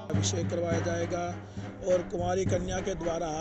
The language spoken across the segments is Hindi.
अभिषेक करवाया जाएगा और कुमारी कन्या के द्वारा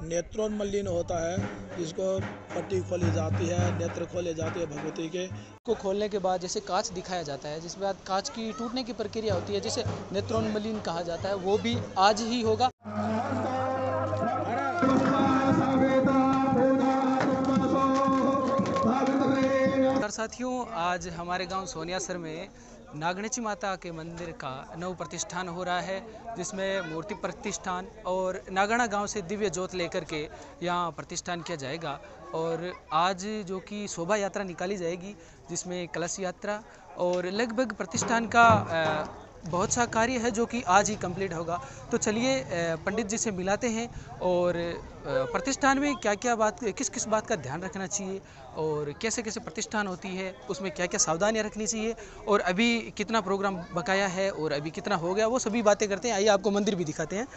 नेत्रोन्मलिन होता है, जिसको पट्टी खोली जाती है, नेत्र खोले जाते हैं भगवती के। को खोलने के बाद जैसे कांच दिखाया जाता है, जिसके बाद कांच की टूटने की प्रक्रिया होती है, जिसे नेत्रोन्मलिन कहा जाता है, वो भी आज ही होगा। साथियों, आज हमारे गांव सोनियासर में नागणेची माता के मंदिर का नव प्रतिष्ठान हो रहा है, जिसमें मूर्ति प्रतिष्ठान और नागणा गांव से दिव्य ज्योत लेकर के यहाँ प्रतिष्ठान किया जाएगा। और आज जो कि शोभा यात्रा निकाली जाएगी, जिसमें कलश यात्रा और लगभग प्रतिष्ठान का बहुत सा कार्य है जो कि आज ही कंप्लीट होगा। तो चलिए पंडित जी से मिलाते हैं और प्रतिष्ठान में क्या क्या बात, किस किस बात का ध्यान रखना चाहिए और कैसे कैसे प्रतिष्ठान होती है, उसमें क्या क्या सावधानियां रखनी चाहिए और अभी कितना प्रोग्राम बकाया है और अभी कितना हो गया, वो सभी बातें करते हैं। आइए आपको मंदिर भी दिखाते हैं।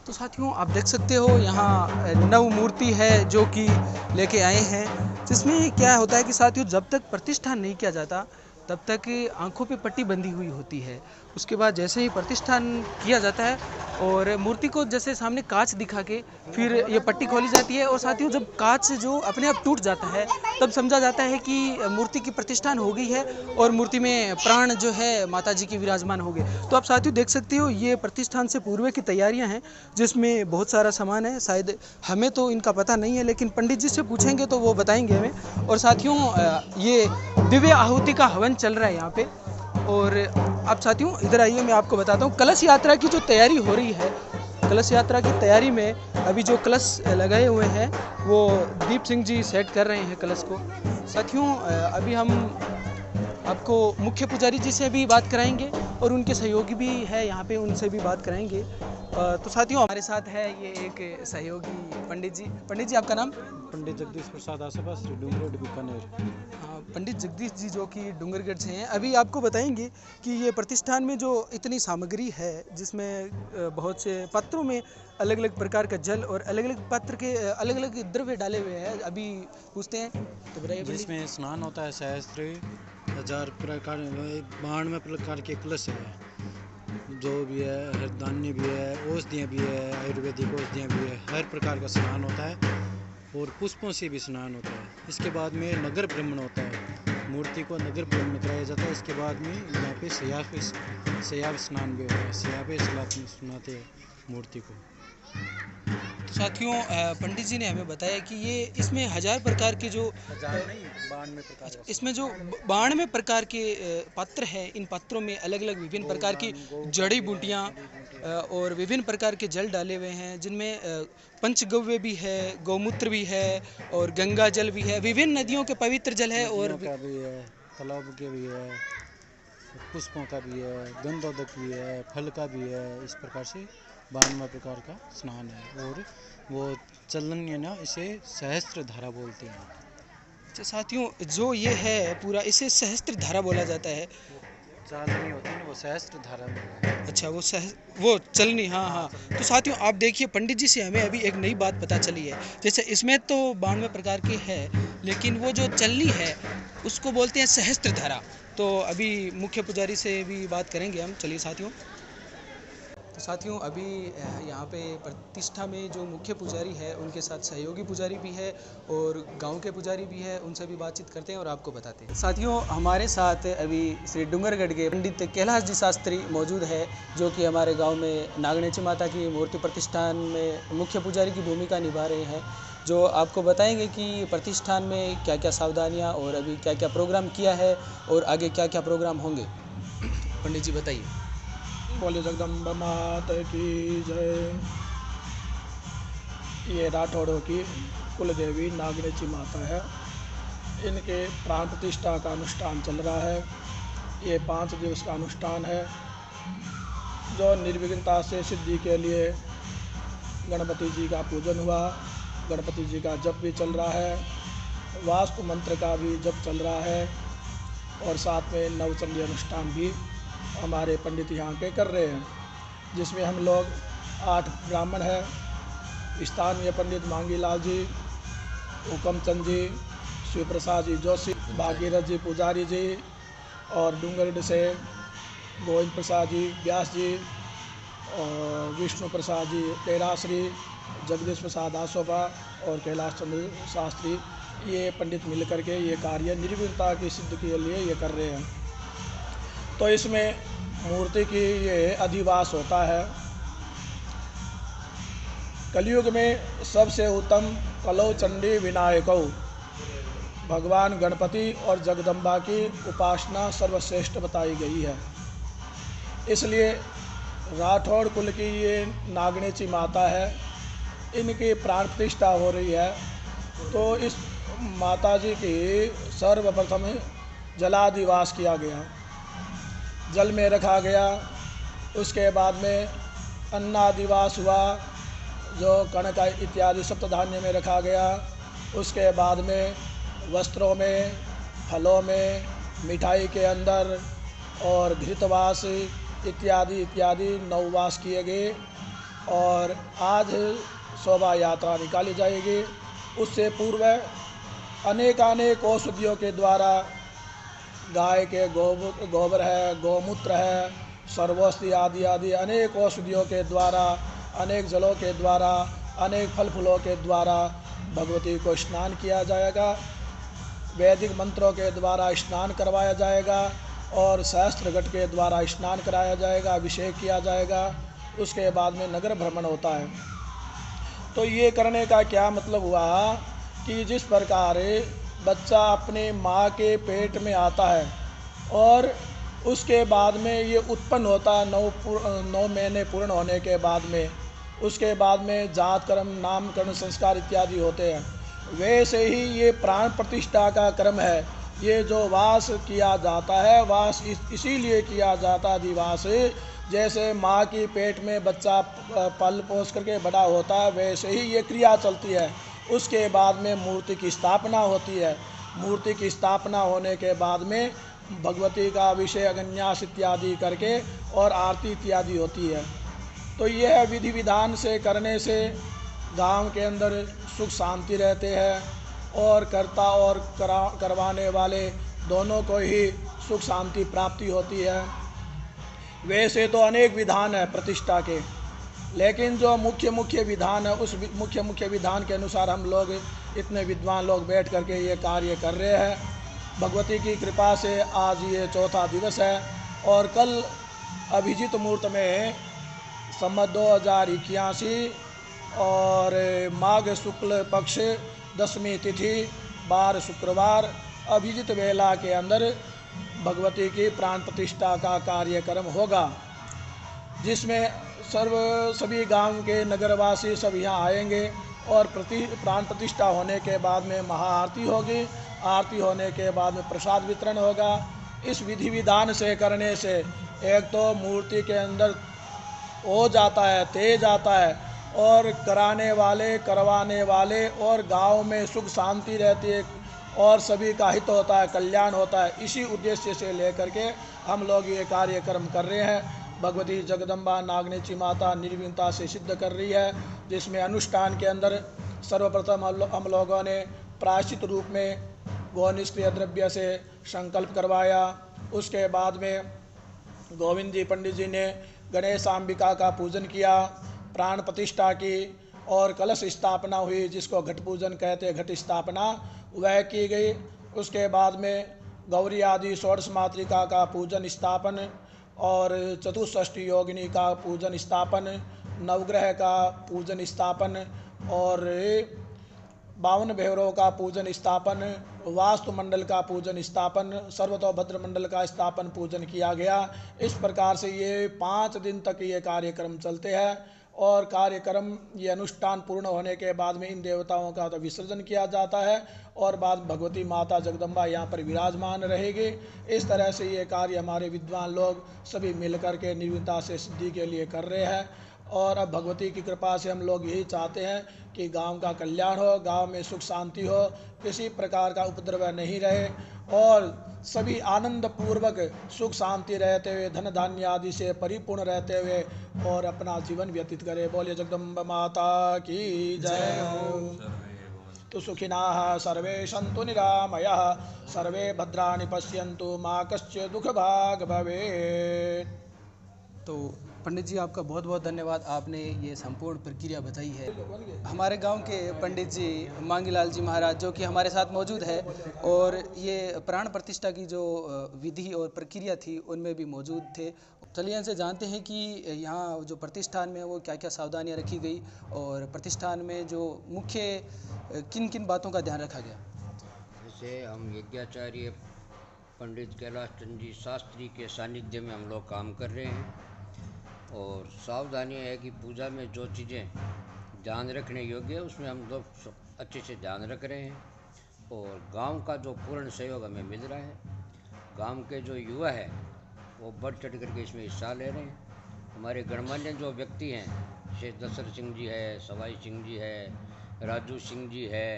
तो साथियों, आप देख सकते हो यहाँ नव मूर्ति है जो कि लेके आए हैं, जिसमें क्या होता है कि साथियों, जब तक प्रतिष्ठान नहीं किया जाता तब तक आंखों पे पट्टी बंधी हुई होती है। उसके बाद जैसे ही प्रतिष्ठान किया जाता है और मूर्ति को जैसे सामने कांच दिखा के फिर ये पट्टी खोली जाती है, और साथियों जब कांच जो अपने आप टूट जाता है तब समझा जाता है कि मूर्ति की प्रतिष्ठान हो गई है और मूर्ति में प्राण जो है माता जी की विराजमान हो गए। तो आप साथियों देख सकते हो, ये प्रतिष्ठान से पूर्व की तैयारियां हैं, जिसमें बहुत सारा सामान है। शायद हमें तो इनका पता नहीं है, लेकिन पंडित जी से पूछेंगे तो वो बताएंगे हमें। और साथियों, ये दिव्य आहुति का हवन चल रहा है यहाँ पे। और आप साथियों इधर आइए, मैं आपको बताता हूँ कलश यात्रा की जो तैयारी हो रही है। कलश यात्रा की तैयारी में अभी जो कलश लगाए हुए हैं वो दीप सिंह जी सेट कर रहे हैं कलश को। साथियों, अभी हम आपको मुख्य पुजारी जी से भी बात कराएंगे और उनके सहयोगी भी है यहाँ पे, उनसे भी बात कराएंगे। तो साथियों, हमारे साथ है ये एक सहयोगी पंडित जी। पंडित जी, आपका नाम? पंडित जगदीश प्रसाद आसपा, श्री डूंगरगढ़ बीकानेर। हाँ, पंडित जगदीश जी जो कि डूंगरगढ़ से हैं, अभी आपको बताएंगे कि ये प्रतिष्ठान में जो इतनी सामग्री है, जिसमें बहुत से पात्रों में अलग अलग प्रकार का जल और अलग अलग पात्र के अलग अलग द्रव्य डाले हुए हैं, अभी पूछते हैं। तो बताइए। जिसमें स्नान होता है, सहस्त्र 1000 प्रकार 92 प्रकार के कलश है, जो भी है, हरदान्य भी है, औषधियाँ भी है, आयुर्वेदिक औषधियाँ भी है, हर प्रकार का स्नान होता है और पुष्पों से भी स्नान होता है। इसके बाद में नगर भ्रमण होता है, मूर्ति को नगर भ्रमण कराया जाता है। इसके बाद में यहाँ पे सयाव स्नान भी होता है, सयाव पे सुनाते हैं मूर्ति को। तो साथियों, पंडित जी ने हमें बताया कि ये इसमें 1000 प्रकार के जो 92 प्रकार, इसमें जो 92 प्रकार के पात्र हैं, इन पात्रों में अलग अलग विभिन्न प्रकार की जड़ी बूटियाँ और विभिन्न प्रकार के जल डाले हुए हैं, जिनमें पंचगव्य भी है, गौमूत्र भी है और गंगा जल भी है, विभिन्न नदियों के पवित्र जल है और भी है, तालाब के भी है, पुष्पों का भी है, गंधोदक भी है, फल का भी है। इस प्रकार से 92 प्रकार का स्नान है और वो चलन है ना, इसे सहस्त्र धारा बोलते हैं। अच्छा साथियों, जो ये है पूरा, इसे सहस्त्र धारा बोला जाता है। चालनी होती है ना, वो सहस्त्र धारा। अच्छा, वो चलनी। हाँ हाँ। तो साथियों, आप देखिए, पंडित जी से हमें अभी एक नई बात पता चली है। जैसे इसमें तो 92 प्रकार की है, लेकिन वो जो चलनी है उसको बोलते हैं सहस्त्र धारा। तो अभी मुख्य पुजारी से भी बात करेंगे हम। चलिए साथियों। तो साथियों, अभी यहाँ पे प्रतिष्ठा में जो मुख्य पुजारी है, उनके साथ सहयोगी पुजारी भी है और गांव के पुजारी भी है, उनसे भी बातचीत करते हैं और आपको बताते हैं। साथियों, हमारे साथ अभी श्री डूंगरगढ़ के पंडित कैलाश जी शास्त्री मौजूद है, जो कि हमारे गांव में नागणेची माता की मूर्ति प्रतिष्ठान में मुख्य पुजारी की भूमिका निभा रहे हैं, जो आपको बताएंगे कि प्रतिष्ठान में क्या क्या सावधानियाँ और अभी क्या क्या प्रोग्राम किया है और आगे क्या क्या प्रोग्राम होंगे। पंडित जी बताइए। बोले जगदम्बा माता की जय। ये राठौड़ों की कुल देवी नागणेची माता है। इनके प्राण प्रतिष्ठा का अनुष्ठान चल रहा है। ये 5 दिवस का अनुष्ठान है, जो निर्विघ्नता से सिद्धि के लिए गणपति जी का पूजन हुआ, गणपति जी का जप भी चल रहा है, वास्तु मंत्र का भी जप चल रहा है और साथ में नवचंडी अनुष्ठान भी हमारे पंडित यहाँ के कर रहे हैं, जिसमें हम लोग 8 ब्राह्मण हैं। स्थानीय पंडित मांगीलाल जी, हुकमचंद जी, शिव प्रसाद जी जोशी, भागीरथ जी पुजारी जी और डूंगरगढ़ से गोविंद प्रसाद जी व्यास जी और विष्णु प्रसाद जी तेराश्री, जगदीश प्रसाद आसोपा और कैलाश चंद्र शास्त्री, ये पंडित मिलकर के ये कार्य निर्विघ्नता की सिद्धि के लिए ये कर रहे हैं। तो इसमें मूर्ति की ये अधिवास होता है। कलयुग में सबसे उत्तम कलौ चंडी विनायकौ, भगवान गणपति और जगदम्बा की उपासना सर्वश्रेष्ठ बताई गई है। इसलिए राठौड़ कुल की ये नागणेची माता है, इनकी प्राण प्रतिष्ठा हो रही है। तो इस माता जी की सर्वप्रथम जलाधिवास किया गया, जल में रखा गया। उसके बाद में अन्नादिवास हुआ, जो कणक इत्यादि सप्तधान्य में रखा गया। उसके बाद में वस्त्रों में, फलों में, मिठाई के अंदर और घृतवास इत्यादि इत्यादि 9 वास किए गए। और आज शोभा यात्रा निकाली जाएगी। उससे पूर्व अनेकानेक औषधियों के द्वारा, गाय के गोबर है, गौमूत्र है, सर्वोस्ति आदि आदि अनेक औषधियों के द्वारा, अनेक जलों के द्वारा, अनेक फल फूलों के द्वारा भगवती को स्नान किया जाएगा। वैदिक मंत्रों के द्वारा स्नान करवाया जाएगा और सहस्त्र घट के द्वारा स्नान कराया जाएगा, अभिषेक किया जाएगा। उसके बाद में नगर भ्रमण होता है। तो ये करने का क्या मतलब हुआ कि जिस प्रकार बच्चा अपने माँ के पेट में आता है और उसके बाद में ये उत्पन्न होता है 9 महीने पूर्ण होने के बाद में, उसके बाद में जात कर्म, नामकरण, संस्कार इत्यादि होते हैं। वैसे ही ये प्राण प्रतिष्ठा का क्रम है। ये जो वास किया जाता है, वास इसीलिए किया जाता है अधिवास। जैसे माँ की पेट में बच्चा पल पोस करके बड़ा होता है, वैसे ही ये क्रिया चलती है। उसके बाद में मूर्ति की स्थापना होती है। मूर्ति की स्थापना होने के बाद में भगवती का अभिषेक, अन्यास इत्यादि करके और आरती इत्यादि होती है। तो यह विधि विधान से करने से गांव के अंदर सुख शांति रहते हैं और कर्ता और करवाने वाले दोनों को ही सुख शांति प्राप्ति होती है। वैसे तो अनेक विधान है प्रतिष्ठा के, लेकिन जो मुख्य विधान है, उस मुख्य विधान के अनुसार हम लोग इतने विद्वान लोग बैठ करके ये कार्य कर रहे हैं। भगवती की कृपा से आज ये 4था दिवस है और कल अभिजीत मुहूर्त में संवत 2081 और माघ शुक्ल पक्ष 10वीं तिथि 12 शुक्रवार अभिजीत वेला के अंदर भगवती की प्राण प्रतिष्ठा का कार्यक्रम होगा, जिसमें सभी गांव के नगरवासी सब यहाँ आएंगे और प्राण प्रतिष्ठा होने के बाद में महाआरती होगी। आरती होने के बाद में प्रसाद वितरण होगा। इस विधि विधान से करने से एक तो मूर्ति के अंदर हो जाता है, तेज आता है और कराने वाले, करवाने वाले और गांव में सुख शांति रहती है और सभी का हित होता है, कल्याण होता है। इसी उद्देश्य से लेकर के हम लोग ये कार्यक्रम कर रहे हैं। भगवती जगदम्बा नागनेची माता निर्विघ्नता से सिद्ध कर रही है, जिसमें अनुष्ठान के अंदर सर्वप्रथम हम लोगों ने प्रायश्चित रूप में गौ निष्क्रिय द्रव्य से संकल्प करवाया। उसके बाद में गोविंद जी पंडित जी ने गणेश अंबिका का पूजन किया, प्राण प्रतिष्ठा की और कलश स्थापना हुई, जिसको घट पूजन कहते हैं, घट स्थापना वह की गई। उसके बाद में गौरी आदि षोडश मातृका का पूजन स्थापन और चतुष्षष्ठी योगिनी का पूजन स्थापन, नवग्रह का पूजन स्थापन और 52 भैरव का पूजन स्थापन, वास्तु मंडल का पूजन स्थापन, सर्वतोभद्र मंडल का स्थापन पूजन किया गया। इस प्रकार से ये 5 दिन तक ये कार्यक्रम चलते हैं और कार्यक्रम ये अनुष्ठान पूर्ण होने के बाद में इन देवताओं का तो विसर्जन किया जाता है और बाद भगवती माता जगदम्बा यहाँ पर विराजमान रहेगी। इस तरह से ये कार्य हमारे विद्वान लोग सभी मिलकर के निर्विघ्नता से सिद्धि के लिए कर रहे हैं। और अब भगवती की कृपा से हम लोग यही चाहते हैं कि गांव का कल्याण हो, गांव में सुख शांति हो, किसी प्रकार का उपद्रव नहीं रहे और सभी आनंद पूर्वक सुख शांति रहते हुए, धन धान्य आदि से परिपूर्ण रहते हुए और अपना जीवन व्यतीत करें। बोलिए जगदम्बा माता की जय हो। तु सुखिनः सर्वे सन्तु निरामयाः सर्वे भद्राणि पश्यन्तु मा कश्चित् दुःखभाग् भवेत्। तो पंडित जी आपका बहुत बहुत धन्यवाद, आपने ये संपूर्ण प्रक्रिया बताई है। हमारे गांव के पंडित जी मांगीलाल जी महाराज जो कि हमारे साथ मौजूद है और ये प्राण प्रतिष्ठा की जो विधि और प्रक्रिया थी उनमें भी मौजूद थे। चलिए इनसे जानते हैं कि यहाँ जो प्रतिष्ठान में वो क्या क्या सावधानियाँ रखी गई और प्रतिष्ठान में जो मुख्य किन किन बातों का ध्यान रखा गया। जैसे हम यज्ञाचार्य पंडित कैलाश चंद जी शास्त्री के सानिध्य में हम लोग काम कर रहे हैं और सावधानी है कि पूजा में जो चीज़ें ध्यान रखने योग्य है उसमें हम लोग अच्छे से ध्यान रख रहे हैं और गांव का जो पूर्ण सहयोग हमें मिल रहा है। गांव के जो युवा है वो बढ़ चढ़ करके इसमें हिस्सा ले रहे हैं। हमारे गणमान्य जो व्यक्ति हैं जैसे दशरथ सिंह जी है, सवाई सिंह जी है, राजू सिंह जी है,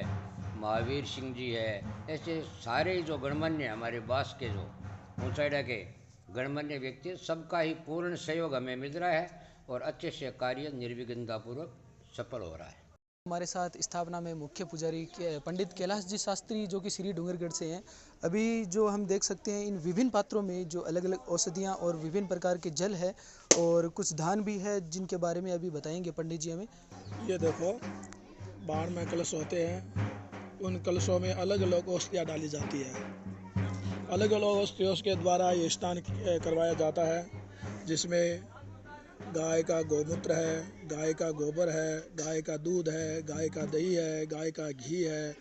महावीर सिंह जी है, ऐसे सारे जो गणमान्य हमारे बास के जो ऊंचाईडा के गणमान्य व्यक्ति सबका ही पूर्ण सहयोग हमें मिल रहा है और अच्छे से कार्य निर्विघ्नतापूर्वक सफल हो रहा है। हमारे साथ स्थापना में मुख्य पुजारी पंडित कैलाश जी शास्त्री जो कि श्री डूंगरगढ़ से हैं। अभी जो हम देख सकते हैं इन विभिन्न पात्रों में जो अलग अलग औषधियाँ और विभिन्न प्रकार के जल है और कुछ धान भी है जिनके बारे में अभी बताएंगे पंडित जी हमें। ये देखो बाढ़ में कलश होते हैं, उन कलशों में अलग अलग औषधियाँ डाली जाती है। अलग अलग औषधियों के द्वारा ये स्नान करवाया जाता है जिसमें गाय का गोमूत्र है, गाय का गोबर है, गाय का दूध है, गाय का दही है, गाय का घी है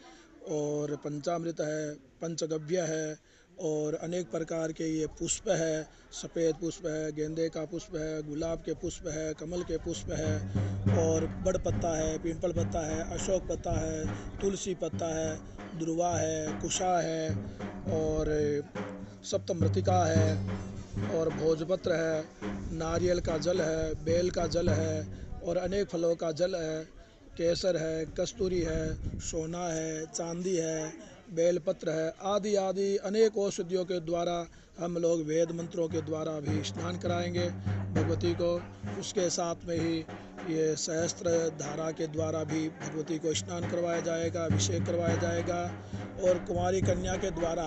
और पंचामृत है, पंचगव्य है और अनेक प्रकार के ये पुष्प है। सफ़ेद पुष्प है, गेंदे का पुष्प है, गुलाब के पुष्प है, कमल के पुष्प है और बड़ पत्ता है, पीपल पत्ता है, अशोक पत्ता है, तुलसी पत्ता है, दुर्वा है, कुशा है और सप्तमृतिका है और भोजपत्र है, नारियल का जल है, बेल का जल है और अनेक फलों का जल है, केसर है, कस्तूरी है, सोना है, चांदी है, बेलपत्र है आदि आदि अनेक औषधियों के द्वारा हम लोग वेद मंत्रों के द्वारा भी स्नान कराएंगे भगवती को। उसके साथ में ही ये सहस्त्र धारा के द्वारा भी भगवती को स्नान करवाया जाएगा, अभिषेक करवाया जाएगा और कुमारी कन्या के द्वारा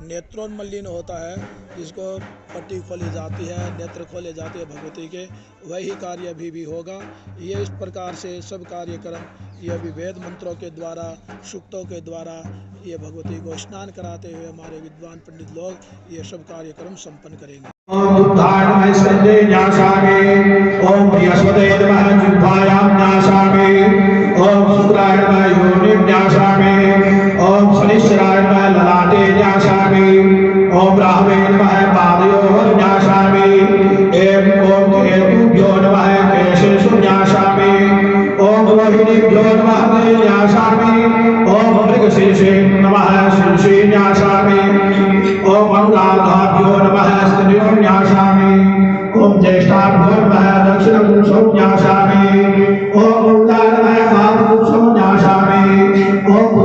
नेत्रोन्मलिन होता है जिसको पट्टी खोली जाती है, नेत्र खोले जाते हैं भगवती के, वही कार्य भी होगा। ये इस प्रकार से सब कार्यक्रम ये भी वेद मंत्रों के द्वारा, सूक्तों के द्वारा ये भगवती को स्नान कराते हुए हमारे विद्वान पंडित लोग ये सब कार्यक्रम संपन्न करेंगे। ओम बुद्धाय संजय न्यासामि, ओम बृहस्पते नमः जिह्वायां न्यासामि, ओम शुक्राय नमः योनिं न्यासामि, ओम शनिश्चराय नमः ललाटे न्यासामि, ओम राहवे नमः पादयोः न्यासामि, ओम केतुभ्यो नमः केशेषु न्यासामि, ओम रोहिणीभ्यो नमः न्यासामि, ओम मृगशीर्षे नमः शीर्षे न्यासामि, ओम अनुराधाभ्यो नमः स्तनयो न्यासामि, ओम ज्येष्ठाभ्यो नमः दक्षिणपुंसो न्यासामि, ओम मूलाय नमः मातृपुंसो न्यासामि, ओम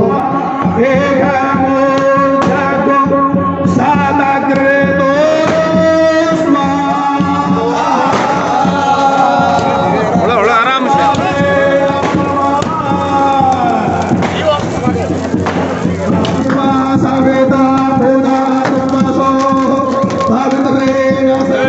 Savedha Buddha Namaso Bhagavate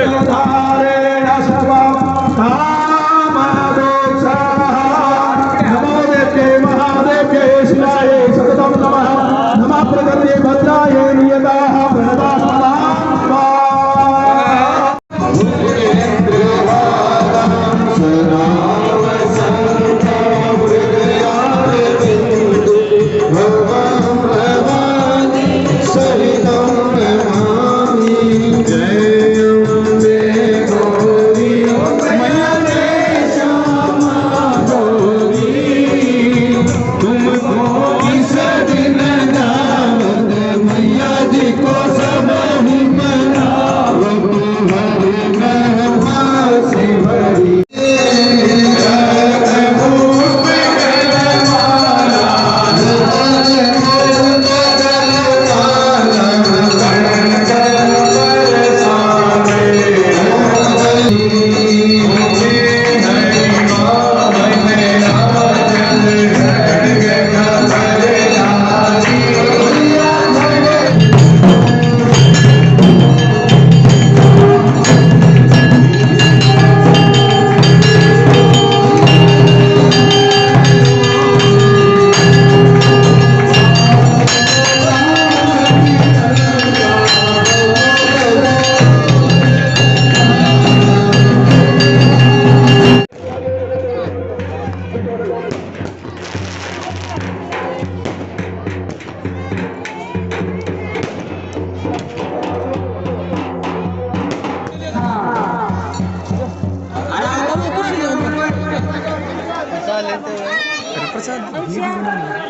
प्रसाद भीड़ में नहीं है।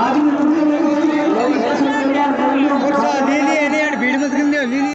आज भी